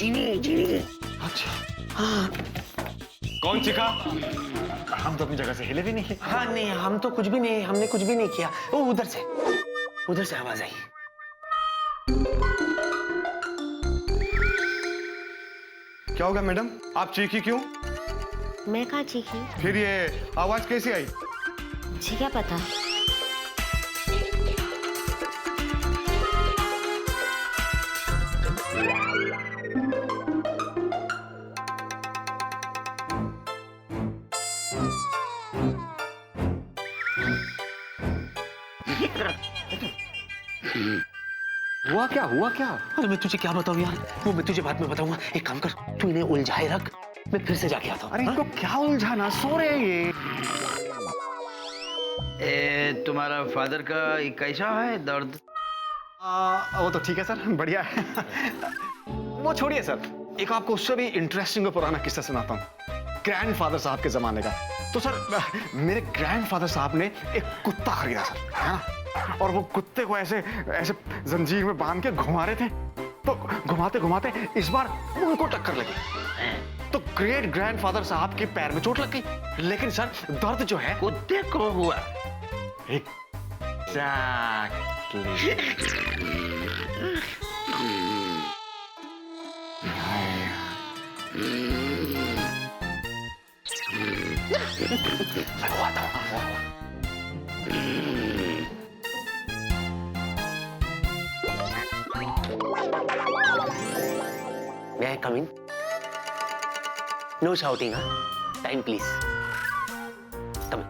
चीनी चीनी। अच्छा, हाँ कौन सिखा? हम तो अपनी जगह से हिले भी नहीं। हाँ नहीं, हम तो कुछ भी नहीं, हमने कुछ भी नहीं किया। वो उधर से आवाज आई। क्या होगा मैडम, आप चीखी क्यों? मैं कहाँ चीखी? फिर ये आवाज कैसे आई? मुझे क्या पता। हुआ क्या? अरे मैं तुझे क्या बताऊं यार, वो मैं तुझे बाद में बताऊंगा। एक काम कर, तू इन्हें उलझाए रख, मैं फिर से जाके आता हूँ। अरे इनको क्या उलझाना, सो रहे हैं ये। तुम्हारा फादर का कैसा है दर्द? वो तो ठीक है सर, बढ़िया है। वो छोड़िए सर, एक आपको उससे भी इंटरेस्टिंग और पुराना किस्सा सुनाता हूँ, ग्रैंडफादर साहब के जमाने का। तो सर मेरे ग्रैंडफादर साहब ने एक कुत्ता खरीदा सर, है ना, और वो कुत्ते को ऐसे ऐसे जंजीर में बांध के घुमा रहे थे। तो घुमाते घुमाते इस बार उनको टक्कर लगी, तो ग्रेट ग्रैंडफादर साहब के पैर में चोट लग गई। लेकिन सर दर्द जो है कुत्ते को हुआ। May I come in? No shouting, huh? Time, please. Come in.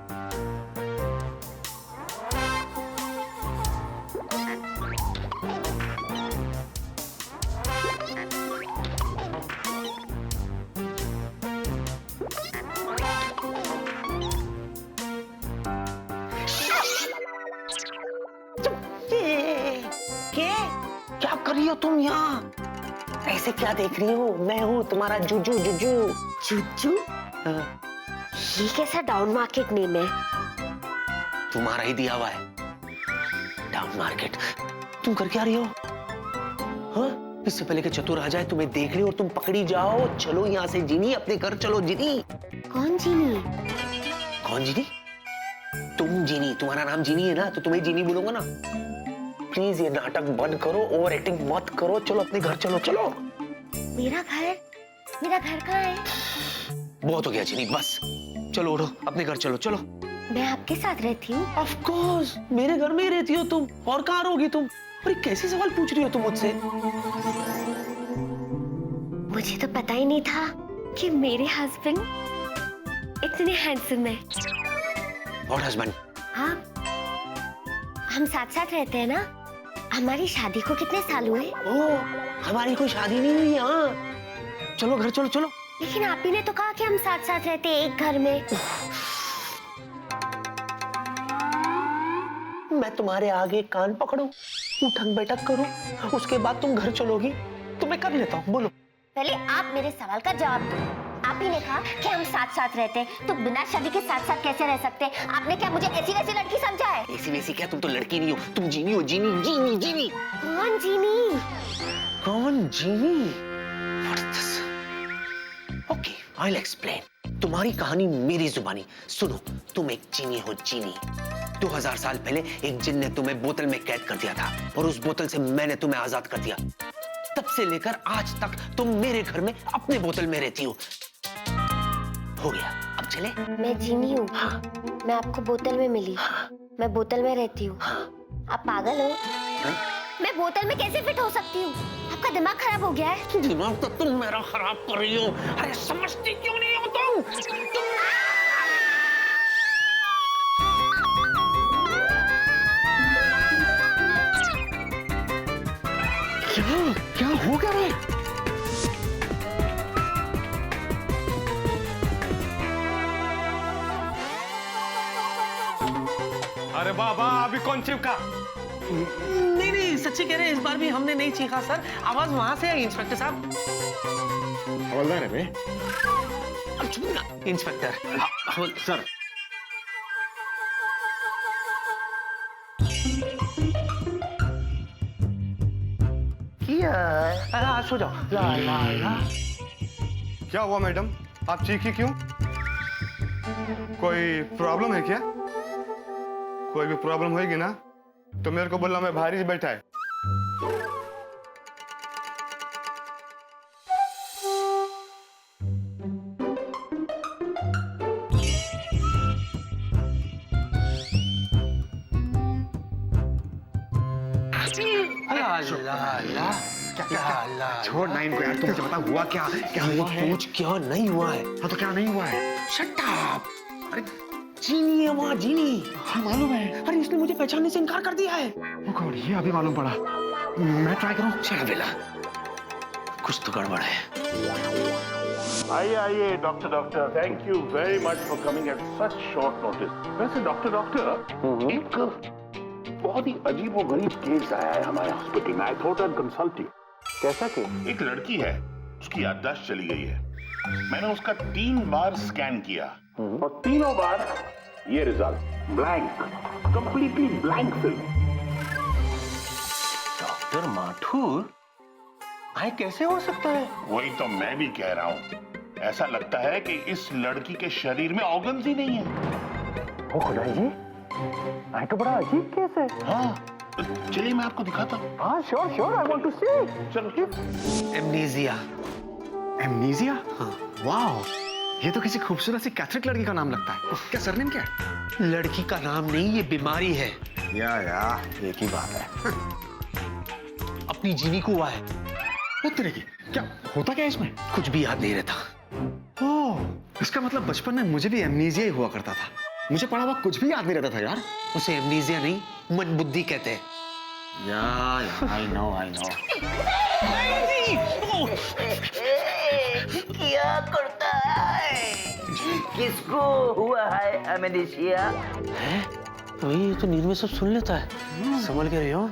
क्या कर रही हो तुम यहाँ? ऐसे क्या देख रही हो? मैं हूँ तुम्हारा जुजू जुजू। जुजू? हाँ, ये कैसा डाउन मार्केट नेम है? तुम्हारा ही दिया हुआ है, डाउन मार्केट। तुम कर क्या रही हो? हाँ? इससे पहले कि चतुर आ जाए तुम्हें देख रही हो और तुम पकड़ी जाओ। चलो यहाँ से जीनी, अपने घर चलो जीनी। कौन जीनी? कौन जीनी? तुम जीनी, तुम्हारा नाम जीनी है ना, तो तुम्हें जीनी बोलूंगा ना। प्लीज ये नाटक बंद करो, ओवर एक्टिंग मत करो, चलो अपने घर चलो। चलो। मेरा घर कहाँ है? बहुत हो गया जीनी, बस चलो उठो, अपने घर चलो। चलो। मैं आपके साथ रहती हूँ। ऑफ कोर्स, मेरे घर में ही रहती हो तुम, और कहाँ रहोगी तुम? अरे कैसे सवाल पूछ रही हो तुम मुझसे? मुझे तो पता ही नहीं था कि मेरे हस्बैंड इतने हैंडसम है। और हस्बैंड? हाँ, हम साथ साथ रहते हैं ना। हमारी शादी को कितने साल हुए? ओह, हमारी कोई शादी नहीं हुई। हाँ चलो घर चलो। चलो। लेकिन आप ही ने तो कहा कि हम साथ साथ रहते हैं एक घर में। मैं तुम्हारे आगे कान पकड़ूं, उठक बैठक करूं, उसके बाद तुम घर चलोगी तो मैं कर लेता हूँ। बोलो। पहले आप मेरे सवाल का जवाब दो। आप ही ने कहा कि हम साथ साथ रहते हैं, तो बिना शादी के साथ साथ कैसे रह सकते हैं? आपने क्या मुझे ऐसी वैसी लड़की समझा है? ऐसी वैसी क्या, तुम तो लड़की नहीं हो, तुम जीनी हो। जीनी जीनी जीनी। कौन जीनी? कौन जीनी? Okay, I'll explain. तुम्हारी कहानी मेरी जुबानी सुनो। तुम एक जीनी हो, जीनी। 2000 साल पहले एक जिन ने तुम्हें बोतल में कैद कर दिया था, और उस बोतल से मैंने तुम्हें आजाद कर दिया। तब से लेकर आज तक तुम मेरे घर में अपने बोतल में रहती हो। हो गया, अब चले? मैं जीनी हूँ। हाँ। मैं आपको बोतल में मिली। हाँ। मैं बोतल में रहती हूँ। हाँ। आप पागल हो? हाँ? मैं बोतल में कैसे फिट हो सकती हूँ? आपका दिमाग खराब हो गया है? दिमाग तो तुम मेरा खराब कर रही हो। अरे समझती क्यों नहीं हो तुम? क्या हो गया रे? अरे बाबा, अभी कौन चिपका? नहीं, सच्ची कह रहे हैं, इस बार भी हमने नहीं चीखा सर। आवाज वहां से आई इंस्पेक्टर साहब। हवलदार है बे? अब चुप ना इंस्पेक्टर। सर, क्या सो जाओ। ला ला ला। क्या हुआ मैडम, आप चीखी क्यों? कोई प्रॉब्लम है क्या? कोई भी प्रॉब्लम होगी ना तो मेरे को बोलना, मैं बाहर ही बैठा है। छोड़ ना इनको यार, तुम मुझे बता हुआ क्या? क्या हुआ है? पूछ क्या नहीं हुआ है। हाँ तो क्या नहीं हुआ है? Shut up. अरे चीनी है वहाँ, चीनी। हाँ मालूम है। अरे इसने मुझे पहचानने से इनकार कर दिया है। ओ गॉड, ये अभी मालूम पड़ा। मैं ट्राई करूँ? चल बेला, कुछ तो गड़बड़ है। आइए आइए doctor, thank you very much for coming at such short notice. वैसे डॉक्टर एक बहुत ही अजीबोगरीब केस आया है हमारे हॉस्पिटल में। I thought I consult you. कैसा केस? एक लड़की है, उसकी याददाश्त चली गई है। मैंने उसका 3 बार स्कैन किया और तीनों बार ये result, blank, completely blank film. Doctor Mathur, आए कैसे हो सकता है? वही तो मैं भी कह रहा हूँ। ऐसा लगता है कि इस लड़की के शरीर में ऑर्गन्स ही नहीं है। ओ खुदा जी, आए तो बड़ा अजीब केस है। हाँ, चलिए मैं आपको दिखाता हूँ। हाँ श्योर, आई वांट टू सी। चलो। एमनीजिया। एमनीजिया? हाँ। वाओ, ये तो किसी खूबसूरत सी कैथलिक लड़की का नाम लगता है। क्या सरनेम क्या है? लड़की का नाम नहीं, ये बीमारी है। या एक ही बात है। अपनी जीनी को हुआ है। वो तेरे की क्या होता क्या है इसमें? कुछ भी याद नहीं रहता। ओह, इसका मतलब बचपन में मुझे भी एमनीजिया ही हुआ करता था। मुझे पढ़ा हुआ कुछ भी याद नहीं रहता था यार। उसे एमनीजिया नहीं, मंदबुद्धि कहते हैं। I know. क्या करता है? किसको हुआ है अमेनेशिया? है? ये तो नींद में सब सुन लेता है। संभल के रहे हो।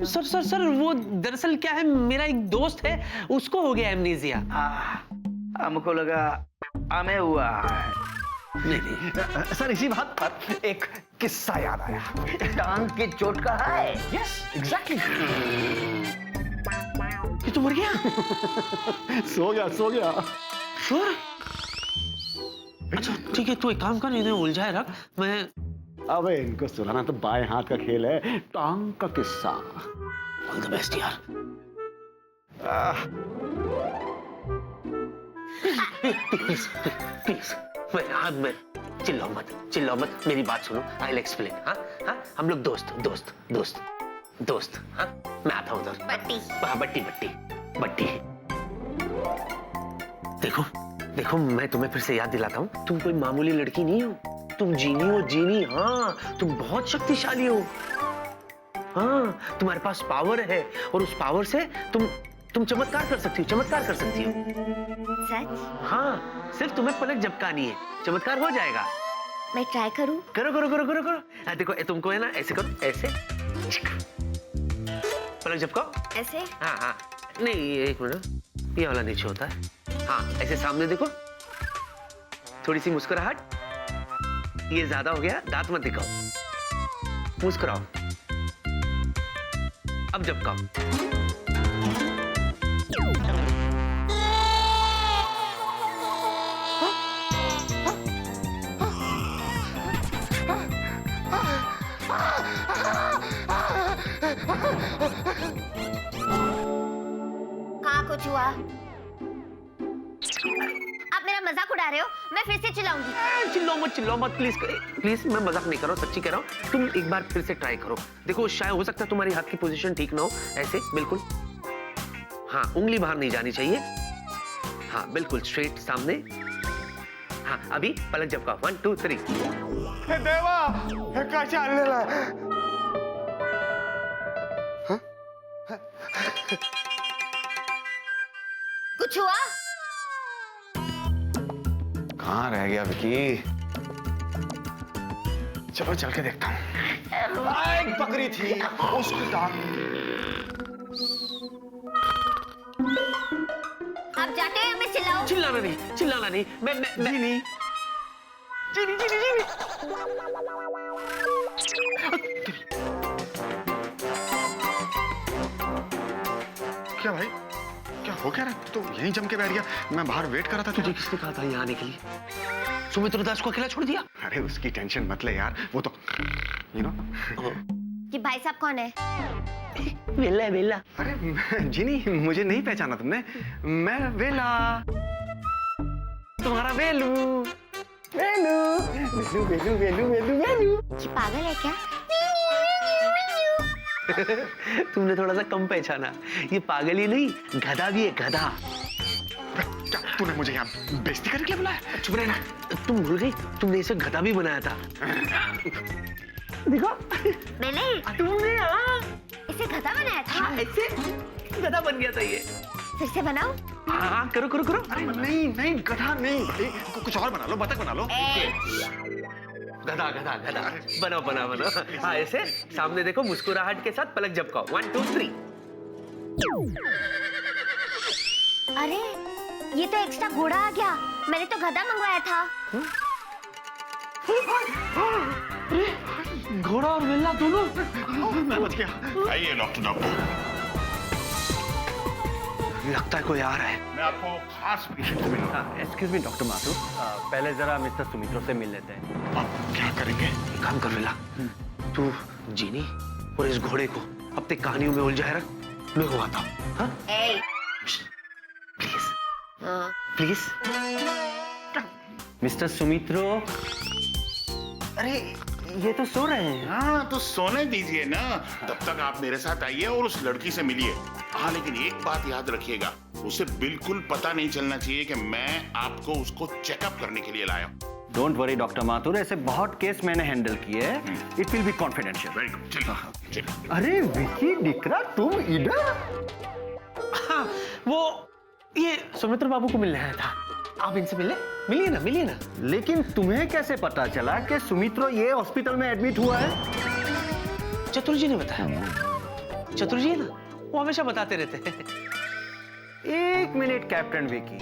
सर, वो दरअसल क्या है, मेरा एक दोस्त है, उसको हो गया एमनीजिया। हमको लगा हमें हुआ है। नहीं। सर इसी बात पर एक किस्सा याद आया। टांग की चोट का है। Yes exactly. ये तो मर गया। सो गया। श्योर? अच्छा ठीक है, तू एक काम कर, इन्हें उलझाए रख, मैं। अबे इनको सुनाना तो बाएं हाथ का खेल है। टांग का किस्सा। ऑल द बेस्ट यार। प्लीज मैं हाथ में चिल्लाओ मत, मेरी बात सुनो। I will explain. हाँ, हम लोग दोस्त। हाँ, मैं आता हूँ उधर। बट्टी। देखो मैं तुम्हें फिर से याद दिलाता हूँ, तुम कोई मामूली लड़की नहीं हो। तुम जीनी हो। हाँ, तुम बहुत शक्तिशाली हो। हाँ, तुम्हारे पास पावर है और उस पावर से तुम चमत्कार कर सकती हो। सच? हाँ, सिर्फ तुम्हें पलक झपकानी है, चमत्कार हो जाएगा। मैं ट्राई करूं? करो। देखो तुमको है ना, ऐसे करो, ऐसे पलक झपकाओ। ऐसे? हाँ, नहीं एक मिनट, ये वाला नीचे होता है। हाँ, ऐसे सामने देखो, थोड़ी सी मुस्कुराहट। ये ज्यादा हो गया, दांत मत दिखाओ, मुस्कुराओ। अब झपकाओ। कहाँ कुछ हुआ? आप मेरा मजाक उड़ा रहे हो? मैं फिर से चिल्लाऊंगी। चिल्लाओ मत प्लीज, मैं मजाक नहीं कर रहा हूँ, सच्ची कह रहा हूँ। तुम एक बार फिर से ट्राई करो। देखो शायद हो सकता है तुम्हारी हाथ की पोजीशन ठीक ना हो। ऐसे बिल्कुल, हाँ, उंगली बाहर नहीं जानी चाहिए। हाँ, बिल्कुल स्ट्रेट सामने। हाँ, अभी पलक झपकाओ। 1 2 3। देवा क्या चल रहा है? कुछ हुआ? कहाँ रह गया विकी? चलो चल के देखता हूँ। एक बकरी थी, उसकी टांग। आप जाते हैं, हमें चिल्लाओ। चिल्लाना नहीं। मैं जीनी। क्या भाई? हो क्या रहा? तो यहीं जम के बैठ गया, मैं बाहर वेट कर रहा था तुझे तुझे। किसने कहा था यहाँ आने के लिए? सुमित्रा दास को अकेला छोड़ दिया? अरे उसकी टेंशन मत ले यार, वो तो कि भाई साहब कौन है? वेला वेला। अरे जिनी, मुझे नहीं पहचाना तुमने? मैं वेला, तुम्हारा वेलू। वेलू वेलू वेलू वेलू वेलू वेलू। कि पागल है क्या? तुमने थोड़ा सा कम पहचाना। ये पागल ही नहीं, गधा भी है, गधा। क्या तूने मुझे यहाँ बेइज्जती करके क्या बुलाया? चुप रहना। तुम भूल गई, तुमने इसे गधा भी बनाया था। देखो मैंने तुमने, हाँ इसे गधा बनाया था। ऐसे गधा बन गया था ये। फिर से बनाओ। हाँ करो करो करो। अरे नहीं नहीं, गधा नहीं भाई, कुछ और बना लो, बतख बना लो। गधा गधा गधा बनाओ बनाओ बनाओ। हाँ ऐसे सामने देखो, मुस्कुराहट के साथ पलक झपकाओ। 1 2 3। अरे ये तो एक्स्ट्रा घोड़ा आ गया। मैंने तो गधा मंगवाया था। घोड़ा और वेला दोनों। मैं बच गया। आइए डॉक्टर। लगता है कोई आ रहा है। मैं आपको खास पेशेंट से मिलूंगा। एक्सक्यूज मी डॉक्टर माथुर, पहले जरा मिस्टर सुमित्रो से मिल लेते हैं। अब क्या करेंगे? एक काम कर वेला, तू जीनी और इस घोड़े को अपनी कहानियों में उलझाए रख, मैं हुआ था। हाँ प्लीज प्लीज। मिस्टर सुमित्रो, अरे ये तो सो रहे हैं। हाँ तो सोने दीजिए ना, तब तक आप मेरे साथ आइए और उस लड़की से मिलिए। हाँ लेकिन एक बात याद रखिएगा, उसे बिल्कुल पता नहीं चलना चाहिए कि मैं आपको उसको चेकअप करने के लिए लाया हूँ। डोंट वरी डॉक्टर माथुर, ऐसे बहुत केस मैंने हैंडल किए हैं। It will be confidential. Very good, चलिए। अरे विकी दिखरा, तुम इधर? हाँ वो ये सुमित्र बाबू को मिलने आया था। आप इनसे मिलिए ना। लेकिन तुम्हें कैसे पता चला कि सुमित्रो ये हॉस्पिटल में एडमिट हुआ है? चतुर जी ने बताया। चतुर जी है ना, वो हमेशा बताते रहते हैं। एक मिनट कैप्टन विकी,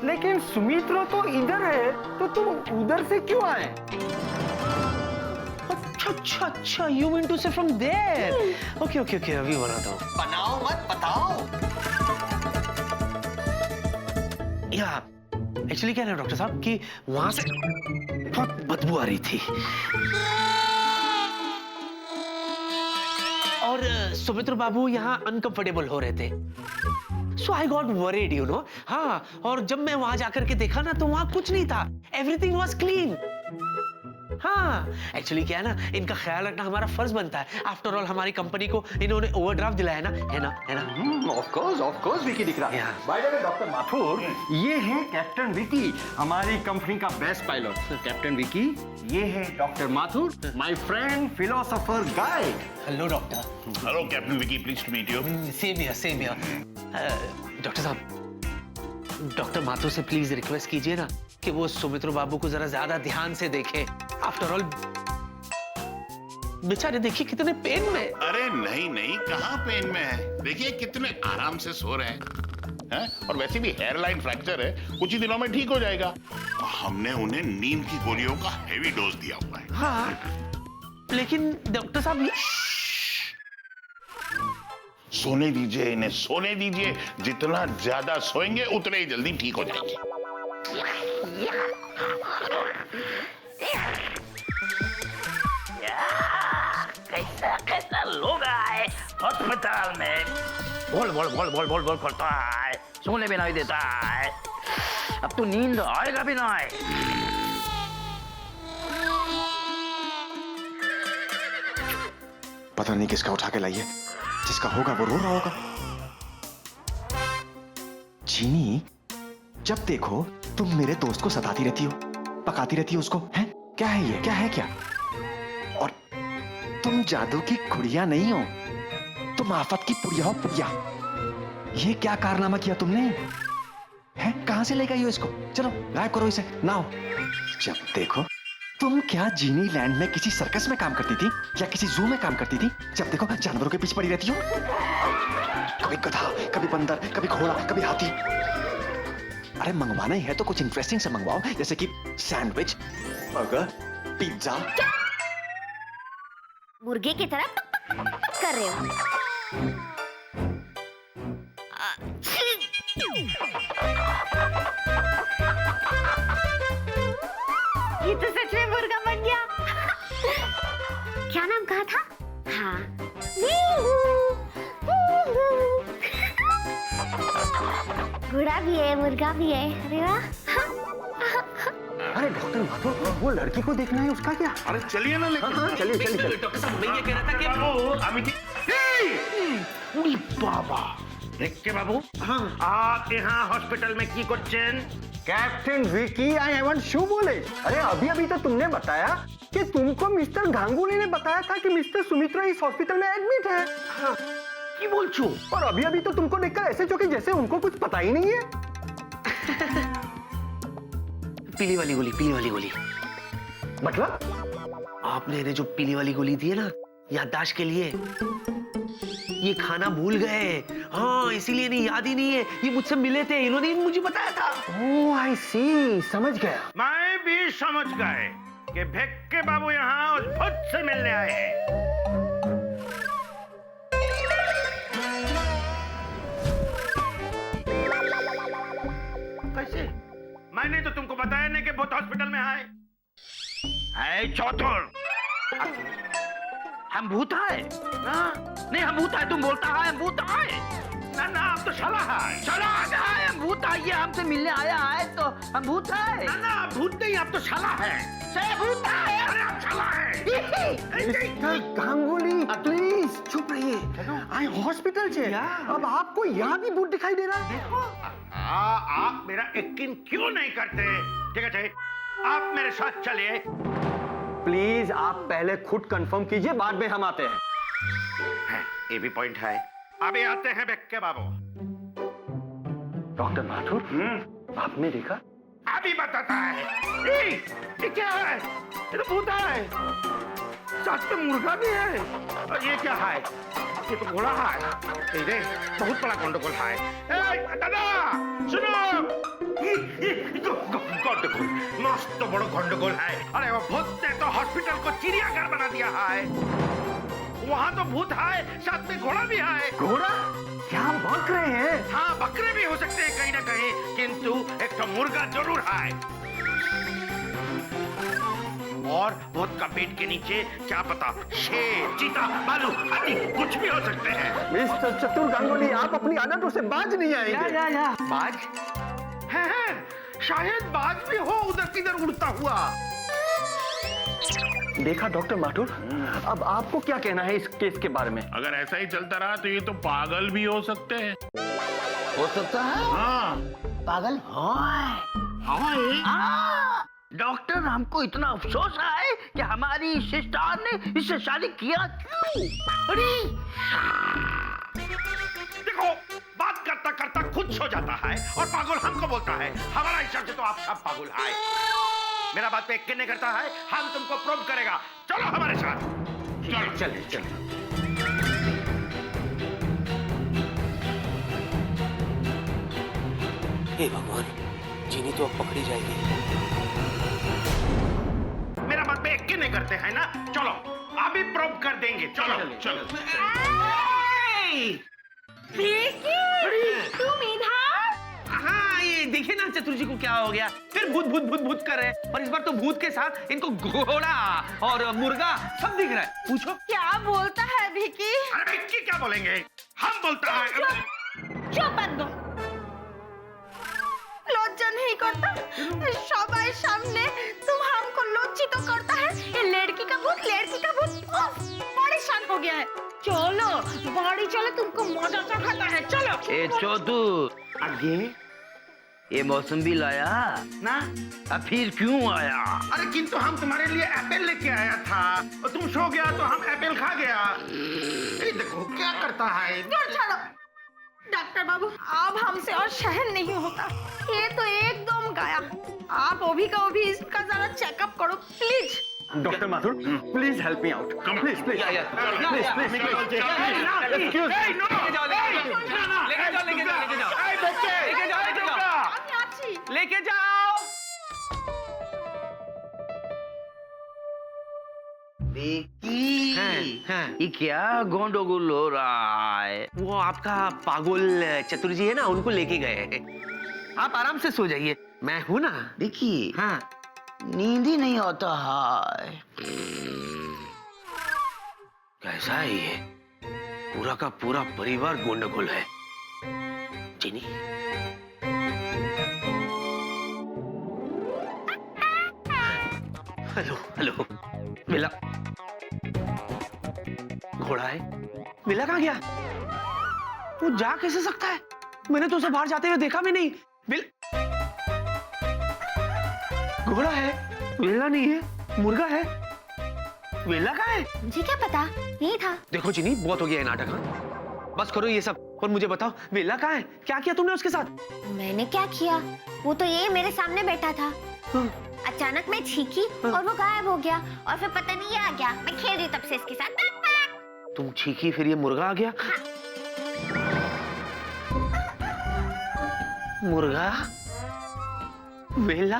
लेकिन सुमित्रो तो इधर है, तो तुम उधर से क्यों आए? अच्छा, you mean to say from there? Okay, अभी बनाता हूँ। बनाओ मत बताओ। या एक्चुअली क्या है ना डॉक्टर साहब कि वहां से बहुत बदबू आ रही थी और सुमित्र बाबू यहाँ अनकंफर्टेबल हो रहे थे। So I got worried you know. हाँ और जब मैं वहां जाकर के देखा ना तो वहां कुछ नहीं था, एवरीथिंग वाज क्लीन। हाँ एक्चुअली क्या है ना, इनका ख्याल रखना हमारा फर्ज बनता है। आफ्टर ऑल हमारी कंपनी को इन्होंने ओवरड्राफ्ट दिलाया ना, है ना? ऑफ कोर्स विकी दिख रहा है। Yeah. By the way doctor Mathur, ये है कैप्टन विकी, हमारी कंपनी का बेस्ट पायलट। कैप्टन विकी, ये है doctor Mathur, my friend philosopher guide. Hello doctor. Hello captain Vicky, please to meet you. Same here. Doctor साहब, डॉक्टर माथुर से प्लीज रिक्वेस्ट कीजिए ना कि वो सुमित्र बाबू को जरा ज्यादा ध्यान से देखे। आफ्टर ऑल बेचारे देखिए कितने पेन में। अरे नहीं, कहाँ पेन में है, देखिए कितने आराम से सो रहे हैं। और वैसे भी हेयरलाइन फ्रैक्चर है, कुछ ही दिनों में ठीक हो जाएगा। हमने उन्हें नींद की गोलियों का हेवी डोज दिया हुआ है। हाँ लेकिन डॉक्टर साहब सोने दीजिए इन्हें, सोने दीजिए। जितना ज्यादा सोएंगे उतने ही जल्दी ठीक हो जाएंगे। कैसा लोग आए अस्पताल में, बोल करता है, सोने भी नहीं देता है। अब तो नींद आएगा भी ना आए। पता नहीं किसका उठा के लाइए, जिसका होगा वो रो रहा होगा। चीनी, जब देखो तुम मेरे दोस्त को सताती रहती हो, पकाती रहती हो उसको, हैं? क्या है ये? क्या है क्या? और तुम जादू की गुड़िया नहीं हो, तुम आफत की पुड़िया हो, पुड़िया। ये क्या कारनामा किया तुमने? हैं? कहां से ले गई हो इसको? चलो गायब करो इसे, ना हो। जब देखो तुम क्या जीनी लैंड में किसी सर्कस में काम करती थी या किसी जू में काम करती थी? जब देखो जानवरों के पीछे पड़ी रहती हो, कभी गधा, कभी बंदर, कभी घोड़ा, कभी हाथी। अरे मंगवाना ही है तो कुछ इंटरेस्टिंग से मंगवाओ, जैसे कि सैंडविच, बर्गर, पिज्जा। मुर्गे की तरह कर रहे हो। छी, ये तो सच में मुर्गा बन गया। क्या नाम कहा था? हाँ, घोड़ा भी है, मुर्गा भी है। अरे वाह। अरे डॉक्टर माथुर, वो लड़की को देखना है, उसका क्या? अरे चलिए ना लेकिन। हाँ, चलिए चलिए। डॉक्टर साहब मैं ये कह रहा था कि बाबू अमित उई बाबा देख बाबू हाँ आप यहाँ हॉस्पिटल में की करছেন कैप्टन विकी आई हैवंट शू बोले। अरे अभी अभी तो तुमने बताया कि तुमको मिस्टर गांगुली ने बताया था कि मिस्टर सुमित्रा इस हॉस्पिटल में एडमिट है। की बोलছো और अभी अभी तो तुमको देखकर ऐसे चौंके जैसे उनको कुछ पता ही नहीं है। पीली वाली गोली मतलब आपने इन्हें जो पीली वाली गोली दी है ना याददाश्त के लिए, ये खाना भूल गए। हाँ इसीलिए नहीं, याद ही नहीं है। ये मुझसे मिले थे, इन्होंने मुझे बताया था। ओह आई सी, समझ गया। मैं भी समझ गए कि भेक्के बाबू यहाँ उस भूत से मिलने आए हैं। कैसे? मैंने तो तुमको बताया नहीं कि भूत हॉस्पिटल में आए। है चौथुर। हम भूत है ना? नहीं हम भूत है, तुम बोलता है हम भूत है ना ना आप तो साला है। चला है, हम भूत है। ये हमसे मिलने आया है तो हम भूत है ना ना आप भूत नहीं, आप तो साला है। भूत है। अरे आप साला है। मिस्टर गांगुली प्लीज चुप रहिए। आई हॉस्पिटल से अब आपको यहाँ भी भूत दिखाई दे रहा है। आप मेरा यकीन क्यों नहीं करते? ठीक है आप मेरे साथ चलिए। प्लीज आप पहले खुद कंफर्म कीजिए, बाद में हम आते हैं। ये भी पॉइंट है। अभी आते हैं भेक्के बाबू। डॉक्टर माथुर आपने देखा? अभी बताता है। ये क्या है? ये तो भूत है। साथ में मुर्गा भी है। और ये क्या है? ये तो घोड़ा है। ये देख बहुत बड़ा गंडगोल है। दादा सुनो, गंडगोल मस्त बड़ा गंडगोल है। अरे वो भूत ने तो हॉस्पिटल को चिड़ियाघर बना दिया है। वहाँ तो भूत है, साथ में घोड़ा भी है। घोड़ा? क्या आप बक रहे हैं? हाँ बकरे भी हो सकते हैं कहीं ना कहीं, किंतु एक तो मुर्गा जरूर है। और भूत का पेट के नीचे क्या पता शेर, चीता, भालू, हाथी कुछ भी हो सकते हैं। मिस्टर चतुर गांगुली आप अपनी आदतों से बाज नहीं आएंगे। बाज है, शायद बाज भी हो उधर किधर उड़ता हुआ। देखा डॉक्टर माथुर, अब आपको क्या कहना है इस केस के बारे में? अगर ऐसा ही चलता रहा तो ये तो पागल भी हो सकते हैं। हो सकता है हाँ पागल। डॉक्टर हमको इतना अफसोस है कि हमारी सिस्टर ने इससे शादी किया क्यों? अरे देखो बात करता करता खुद सो जाता है और पागल हमको बोलता है। हमारा हिसाब से तो आप सब पागल है। मेरा बात पे यकीन नहीं करता है, हम तुमको प्रूव करेगा। चलो हमारे साथ। चलो चलिए। हे भगवान, जीनी तो अब पकड़ी जाएगी। मेरा बात पे यकीन नहीं करते हैं ना? चलो अभी प्रूव कर देंगे। चलो चलो। तुम इधर? हाँ ये देखिए ना चतुर जी को क्या हो गया, फिर भूत भूत भूत भूत कर रहे हैं। और इस बार तो भूत के साथ इनको घोड़ा और मुर्गा सब दिख रहा है। पूछो क्या बोलता है विकी? अरे विक्की क्या बोलेंगे, हम बोलता है। चुप बंदो, लज्जा नहीं करता? सबाई सामने तुम हमको लज्जित तो करता है। ये लड़की का भूत परेशान हो गया है। चलो बाड़ी चलो, तुमको मजा चखाता है। चलो ए चौधू, आगे ये मौसम भी लाया ना? अब फिर क्यों आया? अरे किंतु हम तुम्हारे लिए एप्पल लेके आया था और तुम सो गया तो हम एप्पल खा गया। ये देखो क्या करता है। छोड़ो डॉक्टर बाबू, अब हमसे और सहन नहीं होता। ये तो एकदम गया। आप अभी का अभी इसका जरा चेकअप करो please. Doctor Mathur please help me out. Please please लेके जाओ। ये क्या गोंडोगोल हो रहा है? वो आपका पागल चतुर जी है ना, उनको लेके गए हैं। आप आराम से सो जाइए, मैं हूं ना। देखिए हाँ नींद ही नहीं आता है। कैसा है ये? पूरा का पूरा परिवार गोंडगोल है। चीनी, हेलो हेलो, मिला? घोड़ा है? मिला कहाँ गया? वो जा कैसे सकता है? मैंने तो उसे बाहर जाते हुए देखा भी नहीं। घोड़ा है, वेला नहीं है, मुर्गा है। वेला कहाँ है? मुझे क्या पता, यही था। देखो चीनी, बहुत हो गया है नाटक। हाँ? बस करो ये सब और मुझे बताओ वेला कहाँ है? क्या किया तुमने उसके साथ? मैंने क्या किया, वो तो ये मेरे सामने बैठा था। अचानक मैं छींकी और वो गायब हो गया, और फिर पता नहीं ये आ गया। मैं खेल रही तब से इसके साथ। तुम छींकी, फिर ये मुर्गा आ गया? मुर्गा? वेला?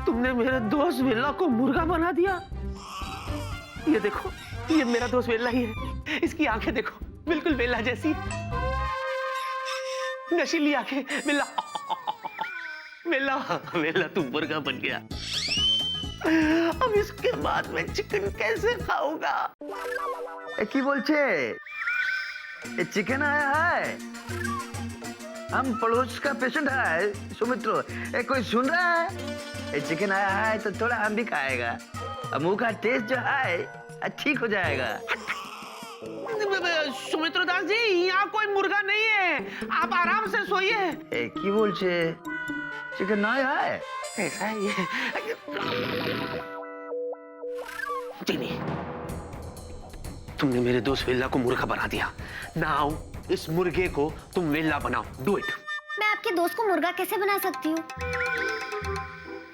तुमने मेरे दोस्त वेला को मुर्गा बना दिया? ये देखो, ये मेरा दोस्त वेला ही है। इसकी आंखें देखो, बिल्कुल वेला जैसी। नशीली आंखें। वेला, वेला, वेला तू मुर्गा बन गया। अब इसके बाद मैं चिकन कैसे खाऊंगा? কি বলছে? ये चिकन आया है। हम पड़ोस का पेशेंट है सुमित्रो। कोई सुन रहा है? ये चिकन आया है तो थोड़ा हम भी खाएगा। मुंह का टेस्ट जो है ठीक हो जाएगा। सुमित्रो दास जी, यहाँ कोई मुर्गा नहीं है, आप आराम से सोइए। की बोलছে? चिकन ना है? ऐसा है ये। चीनी, तुमने मेरे दोस्त वेला को मुर्गा बना दिया। नाउ इस मुर्गे को तुम वेला बनाओ। Do it. मैं आपके दोस्त को मुर्गा कैसे बना सकती हूँ?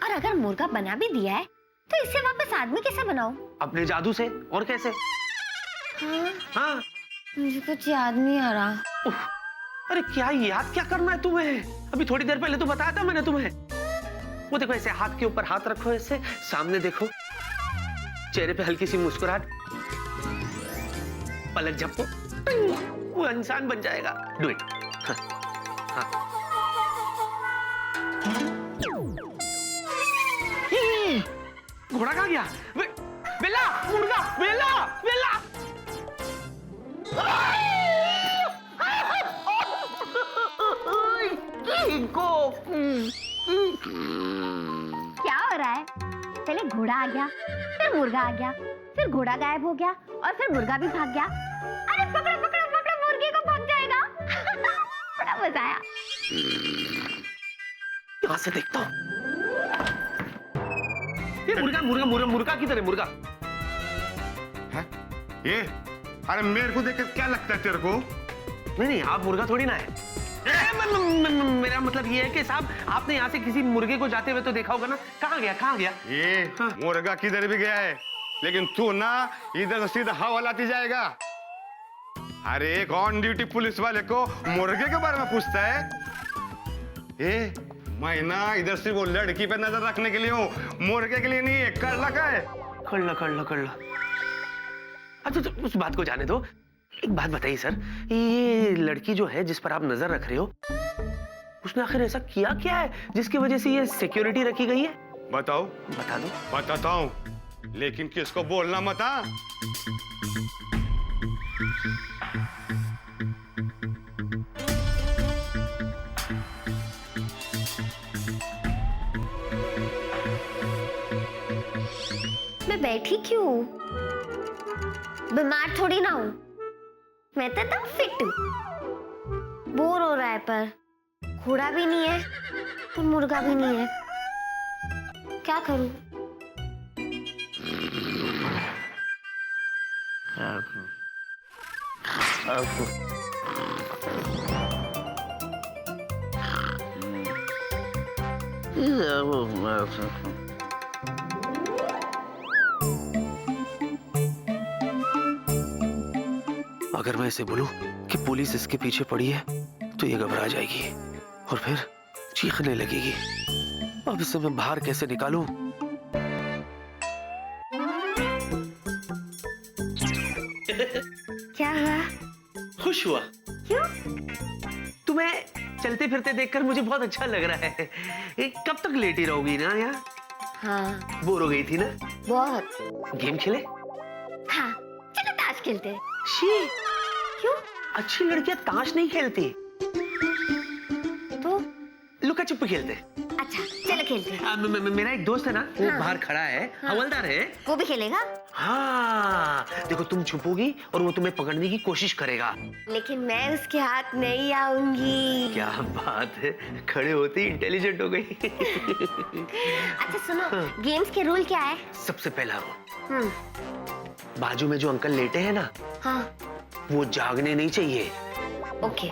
और अगर मुर्गा बना भी दिया है तो इससे वापस आदमी कैसे बनाऊं? अपने जादू से। और कैसे? हाँ, हाँ? मुझे कुछ याद नहीं आ रहा। उफ, अरे क्या याद क्या करना है तुम्हें? अभी थोड़ी देर पहले तो बताया था मैंने तुम्हें। वो देखो, ऐसे हाथ के ऊपर हाथ रखो, ऐसे सामने देखो, चेहरे पे हल्की सी मुस्कुराहट, पलक झपको, वो इंसान बन जाएगा। Do it. हाँ, हाँ। घोड़ा कहाँ गया? वेला, मुर्गा, वेला, वेला। क्या हो रहा है? पहले घोड़ा आ गया, फिर मुर्गा आ गया, फिर घोड़ा गायब हो गया, और फिर मुर्गा भी भाग गया। अरे पकड़ो पकड़ो पकड़ो, मुर्गे को भाग जाएगा। बड़ा मजा आया। यहाँ से देखता हूँ। ये मुर्गा, मुर्गा, मुर्गा, मुर्गा किधर है? मुर्गा? है? ये? अरे मेरे को देख के क्या लगता है तेरे को? नहीं नहीं, आप मुर्गा थोड़ी ना है। मेरा मतलब ये है कि साहब, आपने यहाँ से किसी मुर्गे को जाते हुए तो देखा होगा ना। कहाँ गया, कहाँ गया? ये मुर्गा किधर भी गया है, लेकिन तू ना इधर से सीधा हवालाती जाएगा। अरे एक ऑन ड्यूटी पुलिस वाले को मुर्गे के बारे में पूछता है? ये मैं ना इधर से वो लड़की पे नजर रखने के लिए हूँ, मुर्गे के लिए नहीं है। कर लगा है? कर ला, कर ला, कर ला। अच्छा तो उस बात को जाने दो। एक बात बताइए सर, ये लड़की जो है जिस पर आप नजर रख रहे हो, उसने आखिर ऐसा किया क्या है जिसकी वजह से ये सिक्योरिटी रखी गई है? बताओ। बता दो। बताता हूँ, लेकिन किसको बोलना मत। हाँ? मैं बैठी क्यों हूँ? बीमार थोड़ी ना हूँ, मैं तो एकदम फिट हूँ। बोर हो रहा है, पर घोड़ा भी नहीं है और मुर्गा भी नहीं है। क्या करूँ? अगर मैं इसे बोलूं कि पुलिस इसके पीछे पड़ी है तो ये घबरा जाएगी और फिर चीखने लगेगी। अब इसे मैं बाहर कैसे निकालूं? क्या हुआ? खुश हुआ। क्यों? तुम्हें चलते फिरते देखकर मुझे बहुत अच्छा लग रहा है। कब तक लेटी रहोगी ना यहाँ? हाँ बोर हो गई थी ना? बहुत। गेम खेले? हाँ चलो ताश खेलते हैं। शी, क्यों? अच्छी लड़कियां ताश नहीं खेलती, तो लुका छुपी खेलते। अच्छा चलो खेलते हैं। मेरा एक दोस्त है ना, वो हाँ। बाहर खड़ा है, हवलदार है। वो भी खेलेगा? हाँ, देखो तुम छुपोगी और वो तुम्हें पकड़ने की कोशिश करेगा। लेकिन मैं उसके हाथ नहीं आऊंगी। क्या बात है, खड़े होते ही इंटेलिजेंट हो गई। अच्छा सुनो, गेम्स के रूल क्या है? सबसे पहला रूल, हम्म, बाजू में जो अंकल लेटे हैं ना, हाँ वो जागने नहीं चाहिए। ओके।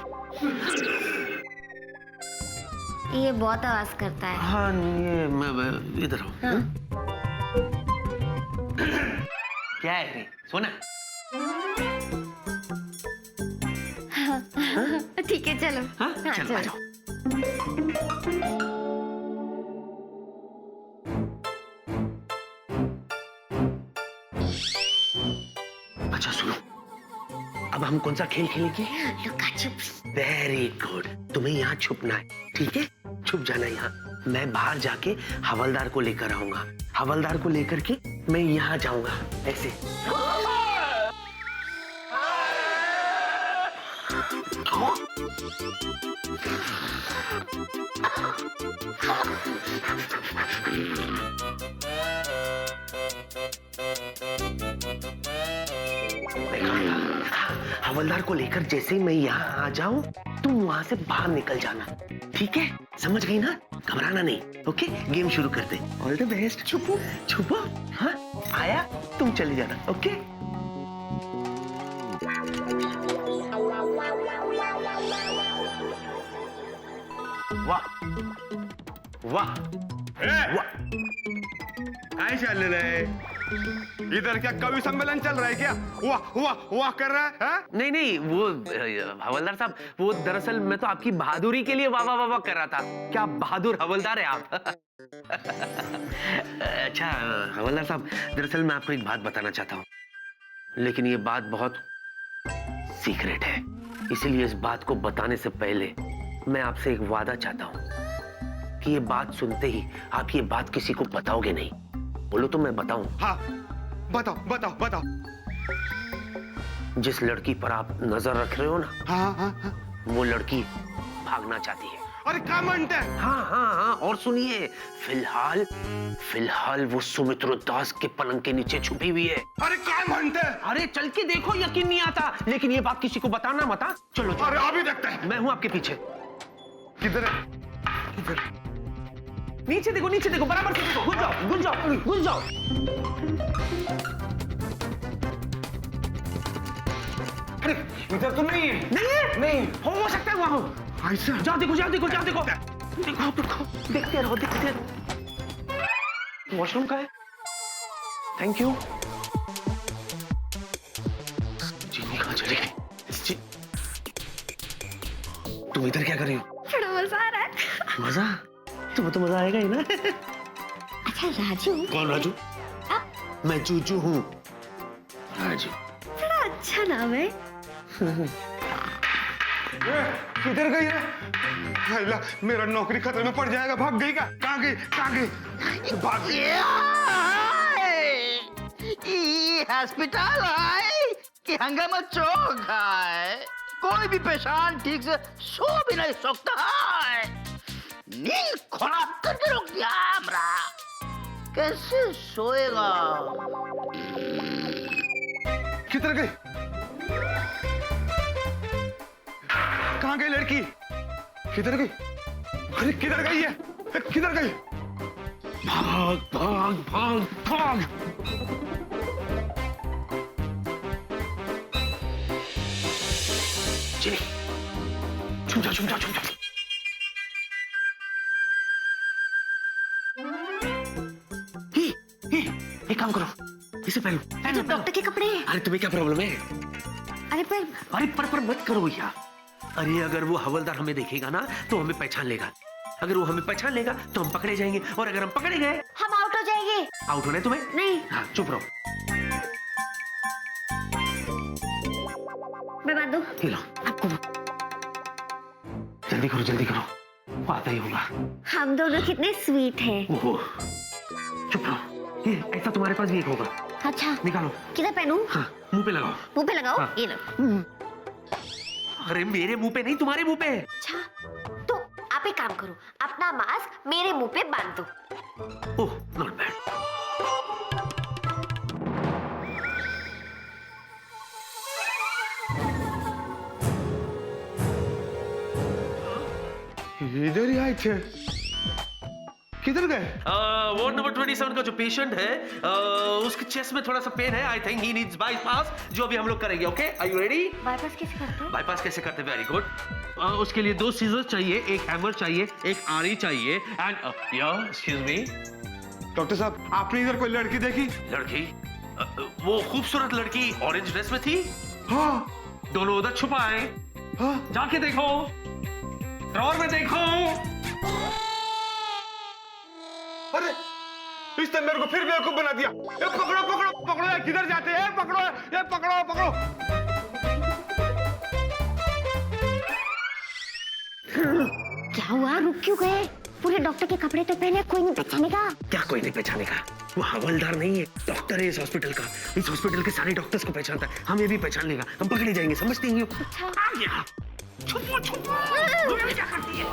ये बहुत आवाज करता है। हाँ, ये मैं इधर हूँ। हाँ। क्या है रे? सोना? ठीक है चलो। हाँ, हाँ, चलो आ जाओ। अच्छा सुनो, अब हम कौन सा खेल खेलेंगे? लुका छुपी। वेरी गुड, तुम्हें यहाँ छुपना है, ठीक है? छुप जाना यहाँ। मैं बाहर जाके हवलदार को लेकर आऊंगा, हवलदार को लेकर के मैं यहाँ जाऊंगा, ऐसे। हवलदार को लेकर जैसे ही मैं यहाँ आ जाऊं, तुम वहां से बाहर निकल जाना, ठीक है? समझ गई ना? घबराना नहीं, ओके? गेम शुरू करते। All the best. छुपो छुपो। हाँ, आया, तुम चले जाना, ओके? वाह वाह वाह, ऐसे चल रहा है इधर, क्या कवि सम्मेलन चल रहा है क्या? वाह वाह वाह कर रहा है, हाँ? नहीं नहीं, वो हवलदार साहब, वो दरअसल मैं तो आपकी बहादुरी के लिए वाह वाह वाह वाह कर रहा था। क्या बहादुर हवलदार है आप। अच्छा हवलदार साहब, दरअसल मैं आपको एक बात बताना चाहता हूँ, लेकिन ये बात बहुत सीक्रेट है, इसीलिए इस बात को बताने से पहले मैं आपसे एक वादा चाहता हूँ कि ये बात सुनते ही आप ये बात किसी को बताओगे नहीं। बोलो तो मैं बताऊं? हाँ, बताओ बताओ बताओ। जिस लड़की पर आप नजर रख रहे हो ना, हाँ हाँ हाँ। वो लड़की भागना चाहती है। अरे क्या मानते हैं? हाँ हाँ हाँ, और सुनिए, फिलहाल वो सुमित्रो दास के पलंग के नीचे छुपी हुई है। अरे क्या मानते हैं? अरे चल के देखो, यकीन नहीं आता, लेकिन ये बात किसी को बताना मत। चलो चलो। अरे अभी देखते हैं। मैं हूं आपके पीछे। किधर है? इधर नीचे देखो, नीचे देखो, बराबर से देखो। घुस जाओ घुस जाओ घुस जाओ। अरे इधर तो नहीं है। नहीं हो सकता है वहां हो। ऐसा? जाओ देखो जाओ देखो जाओ देखो देखो देखो, देखते रहो देखते रहो। वॉशरूम का है। Thank you. चीनी कहाँ चली गई? तुम इधर क्या कर रही हो? बड़ा मजा आ रहा है। मजा? तुम्हें तो मजा आएगा ही ना। अच्छा राजू। कौन राजू? मैं जूजू हूँ। राजू बड़ा अच्छा नाम है। किधर गई है? हाइला, मेरा नौकरी खतरे में पड़ जाएगा। भाग गई क्या? कहाँ गई? कहाँ गई? भाग गई। हॉस्पिटल है कि हंगामा चौक है? कोई भी पेशेंट ठीक से सो भी नहीं सकता है। नींद खराब करके रख दिया हमरा। कैसे सोएगा? किधर गई? कहाँ गई लड़की? किधर गई? अरे किधर गई है? किधर गई? भाग भाग भाग भाग। चलिए छुप जाओ छुप जाओ छुप जाओ। एक काम करो, इसे पहनो। तो डॉक्टर के कपड़े हैं। अरे तुम्हें क्या प्रॉब्लम है? अरे पर अरे पर मत करो भैया। अरे अगर वो हवलदार हमें देखेगा ना तो हमें पहचान लेगा। अगर वो हमें पहचान लेगा तो हम पकड़े जाएंगे, और अगर हम पकड़े गए हम आउट हो जाएंगे। आउट होना है तुम्हें? नहीं। हाँ चुप रहो। मैं बांध दूं? ये लो। आपको जल्दी करो जल्दी करो, वो आता ही होगा। हम दोनों कितने स्वीट हैं। ओहो, चुप रहो, ये ऐसा तुम्हारे पास भी एक होगा। अच्छा निकालो। किधर पहनूं? हाँ, मुंह पे लगाओ। मुंह पे लगाओ। हाँ। ये लो। अरे मेरे मुंह पे नहीं, तुम्हारे मुंह पे। अच्छा तो आप एक काम करो, अपना मास्क मेरे मुंह पे बांध दो। ओह, नॉट बैड। इधर ही आए थे, किधर गए? वार्ड नंबर 27 का जो पेशेंट है, उसके चेस्ट में थोड़ा सा पेन है। I think he needs bypass, जो अभी हम लोग करेंगे। Okay, are you ready? Bypass कैसे करते हैं? बाईपास कैसे करते हैं? Very good. उसके लिए 2 सीजर चाहिए, एक हैमर चाहिए, एक आरी चाहिए एंड एक्सक्यूज मी डॉक्टर साहब, आपने इधर कोई लड़की देखी? लड़की? वो खूबसूरत लड़की ऑरेंज ड्रेस में थी। हाँ दोनों उधर छुपाए, हाँ। जाके देखो, ड्रॉर में देखो। अरे इसने मेरे को फिर बेवकूफ बना दिया। ये पकड़ो पकड़ो पकड़ो, ये किधर जाते हैं? पकड़ो, ये पकड़ो पकड़ो। क्या हुआ, रुक क्यों गए? पूरे डॉक्टर के कपड़े तो पहने, कोई नहीं पहचानेगा। क्या कोई नहीं पहचानेगा? वो हवलदार नहीं है, डॉक्टर है इस हॉस्पिटल का। इस हॉस्पिटल के सारे डॉक्टर्स को पहचानता है। हमें भी पहचान लेगा, हम पकड़े जाएंगे, समझते हैं? अच्छा। आ गया। छुपो छुपो, ये क्या करती है?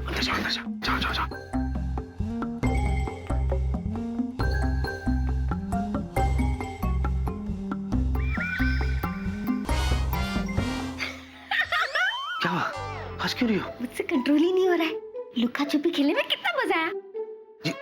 अंदर जाओ, अंदर जाओ, जाओ जाओ जाओ। क्या हुआ? हंस क्यों रही हो? मुझसे कंट्रोल ही नहीं हो रहा है। लुका छुपी खेलने में कितना मजा आया। जी।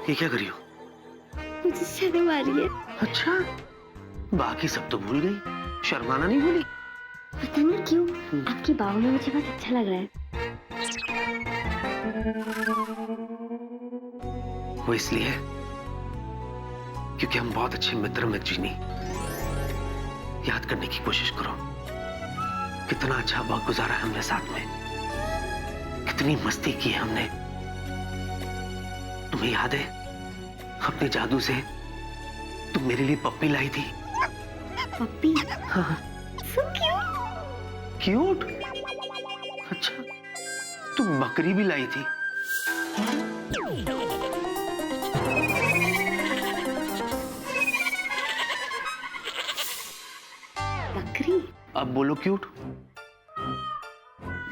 ये क्या करी हो? मुझे शर्म आ रही है। अच्छा, बाकी सब तो भूल गई, शर्माना नहीं भूली। पता नहीं क्यों आपकी बाहों में मुझे बहुत अच्छा लग रहा है। वो इसलिए क्योंकि हम बहुत अच्छे मित्र में जीनी। याद करने की कोशिश करो, कितना अच्छा वक्त गुजारा है हमने साथ में, कितनी मस्ती की है हमने। तुम्हें याद है, अपने जादू से तुम मेरे लिए पप्पी लाई थी। पप्पी? हाँ। So cute. क्यूट? अच्छा, तुम बकरी भी लाई थी। बकरी? अब बोलो क्यूट।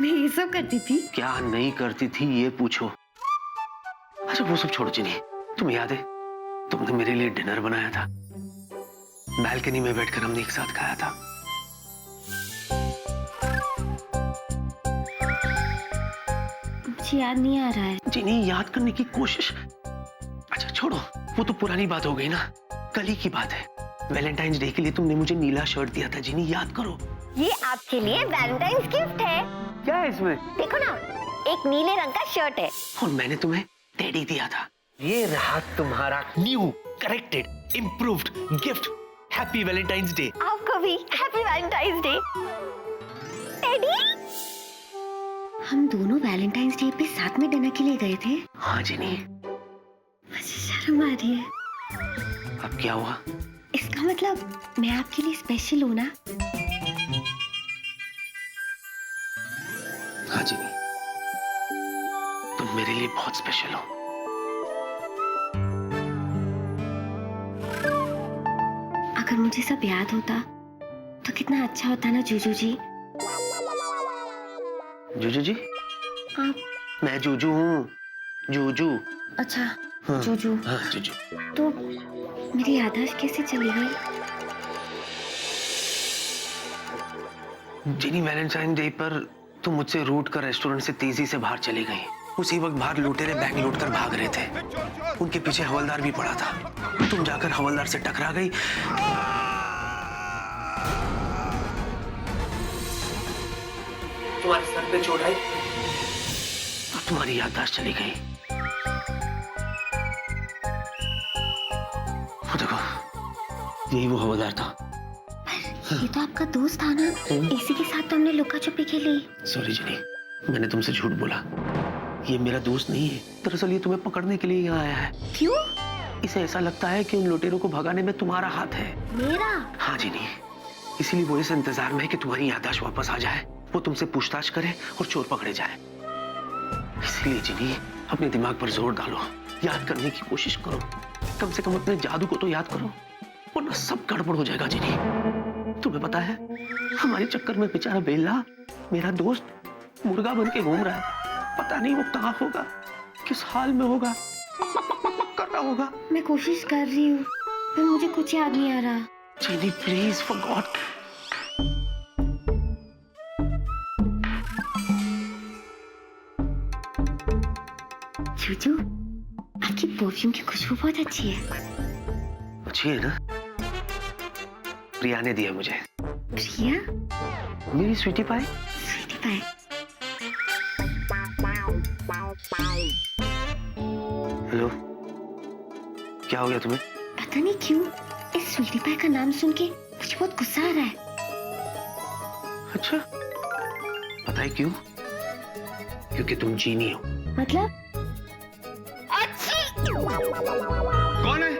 मैं ये सब करती थी? क्या नहीं करती थी ये पूछो। अच्छा वो सब छोड़ो चिनी, तुम्हें याद है तुमने मेरे लिए डिनर बनाया था, बालकनी में बैठकर हमने एक साथ खाया था। मुझे याद नहीं आ रहा है। जिनी याद करने की कोशिश। अच्छा छोड़ो, वो तो पुरानी बात हो गई ना, कल ही की बात है। वैलेंटाइंस डे के लिए तुमने मुझे नीला शर्ट दिया था जिनी, याद करो। ये आपके लिए वैलेंटाइंस गिफ्ट है। क्या है इसमें? देखो ना, एक नीले रंग का शर्ट है। और मैंने तुम्हें टेडी दिया था। ये रहा तुम्हारा new corrected improved gift. Happy Valentine's day. आपको भी हैप्पी वैलेंटाइंस डे। टेडी, हम दोनों वैलेंटाइंस डे पे साथ में डिनर के लिए गए थे। हाँ जिनी। मुझे शर्म आ रही है। अब क्या हुआ? इसका मतलब मैं आपके लिए स्पेशल हूँ ना? हाँ जिनी, तुम मेरे लिए बहुत स्पेशल हो। अगर मुझे सब याद होता तो कितना अच्छा होता ना जूजू जी। जूजू जी? आप? मैं जूजू हूँ, जूजू। अच्छा हाँ। जूजू। हाँ जूजू। तो मेरी याददाश्त कैसे चली गई? जिनी वैलेंटाइन डे पर तुम मुझसे रूट कर रेस्टोरेंट से तेजी से बाहर चली गई। उसी वक्त बाहर लुटेरे बैंक लूट कर भाग रहे थे। उनके पीछे हवलदार भी पड़ा था। तुम जाकर हवलदार से टकरा गई तुम्हारे सर पे चोट आई तो तुम्हारी याददाश्त चली गई। वो देखो, यही वो हवलदार था। ये तो आपका दोस्त था ना, इसी के साथ तो हमने लुका छुपी खेली। सॉरी जिनी, मैंने तुमसे झूठ बोला। ये मेरा दोस्त नहीं है, दरअसल ये तुम्हें पकड़ने के लिए यहाँ आया है। क्यों? इसे ऐसा लगता है कि उन लुटेरों को भगाने में तुम्हारा हाथ है। मेरा? हाँ जिनी, इसीलिए वो इस इंतजार में है कि तुम्हारी याददाश्त वापस आ जाए, वो तुमसे पूछताछ करे और चोर पकड़े जाए। इसलिए जिनी, अपने दिमाग पर जोर डालो, याद करने की कोशिश करो, कम से कम अपने जादू को तो याद करो, वरना सब गड़बड़ हो जाएगा जिनी। तुम्हें पता है, हमारे चक्कर में बेचारा बेला, मेरा दोस्त, मुर्गा बन के घूम रहा है। पता नहीं वो कहाँ होगा, किस हाल में होगा, कर रहा होगा। मैं कोशिश कर रही हूँ, पर मुझे कुछ याद नहीं आ रहा। जिनी प्लीज, फॉर गॉड। चूचू, आपकी परफ्यूम की खुशबू बहुत अच्छी है। अच्छी है ना? प्रिया ने दिया मुझे। प्रिया? मेरी स्वीटी पाई। स्वीटी पाई। हेलो, क्या हो गया तुम्हें? पता नहीं क्यों इस स्वीटी पाई का नाम सुन के मुझे बहुत गुस्सा आ रहा है। अच्छा, पता है क्यों? क्योंकि तुम जीनी हो। मतलब? अच्छी। कौन है?